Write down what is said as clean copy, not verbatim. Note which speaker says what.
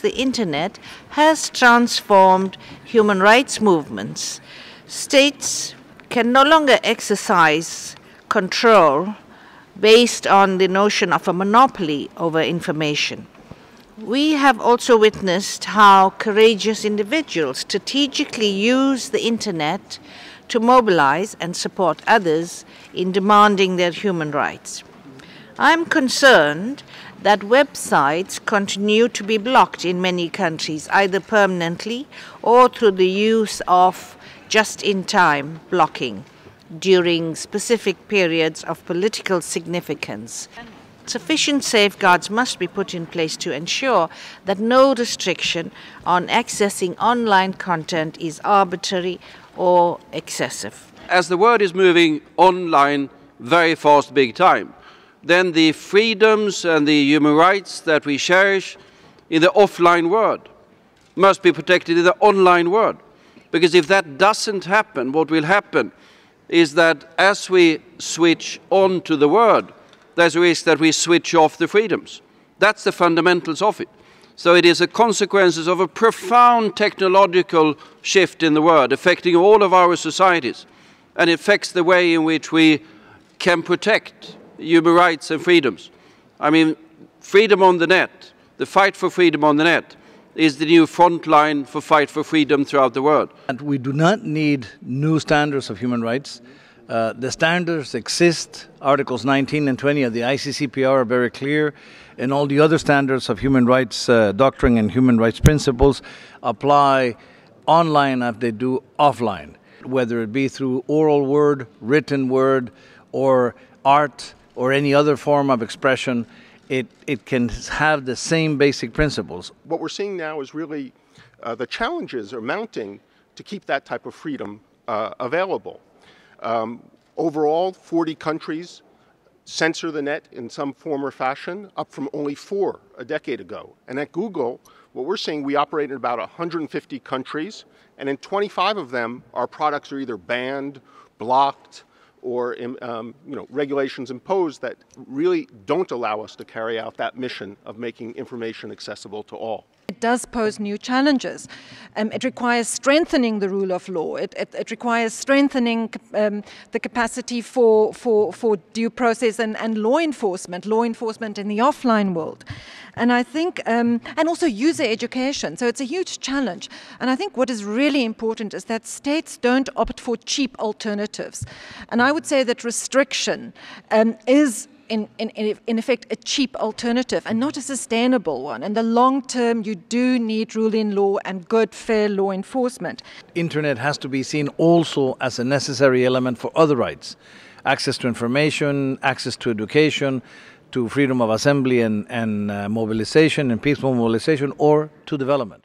Speaker 1: The internet has transformed human rights movements. States can no longer exercise control based on the notion of a monopoly over information. We have also witnessed how courageous individuals strategically use the internet to mobilize and support others in demanding their human rights. I'm concerned that websites continue to be blocked in many countries, either permanently or through the use of just-in-time blocking during specific periods of political significance. Sufficient safeguards must be put in place to ensure that no restriction on accessing online content is arbitrary or excessive.
Speaker 2: As the world is moving online very fast, big time, then the freedoms and the human rights that we cherish in the offline world must be protected in the online world. Because if that doesn't happen, what will happen is that as we switch on to the world, there's a risk that we switch off the freedoms. That's the fundamentals of it. So it is a consequence of a profound technological shift in the world, affecting all of our societies, and it affects the way in which we can protect human rights and freedoms. I mean, freedom on the net, the fight for freedom on the net, is the new front line for fight for freedom throughout the world.
Speaker 3: And we do not need new standards of human rights. The standards exist. Articles 19 and 20 of the ICCPR are very clear, and all the other standards of human rights doctrine and human rights principles apply online as they do offline, whether it be through oral word, written word, or art, or any other form of expression. It can have the same basic principles.
Speaker 4: What we're seeing now is really the challenges are mounting to keep that type of freedom available. Overall, 40 countries censor the net in some form or fashion, up from only 4 a decade ago. And at Google, what we're seeing, we operate in about 150 countries, and in 25 of them, our products are either banned, blocked, or regulations imposed that really don't allow us to carry out that mission of making information accessible to all.
Speaker 5: It does pose new challenges. It requires strengthening the rule of law. It requires strengthening the capacity for due process and law enforcement in the offline world. And I think, and also user education. So it's a huge challenge. And I think what is really important is that states don't opt for cheap alternatives. And I would say that restriction is in effect, a cheap alternative and not a sustainable one. In the long term, you do need rule in law and good, fair law enforcement.
Speaker 3: Internet has to be seen also as a necessary element for other rights. Access to information, access to education, to freedom of assembly and mobilization and peaceful mobilization, or to development.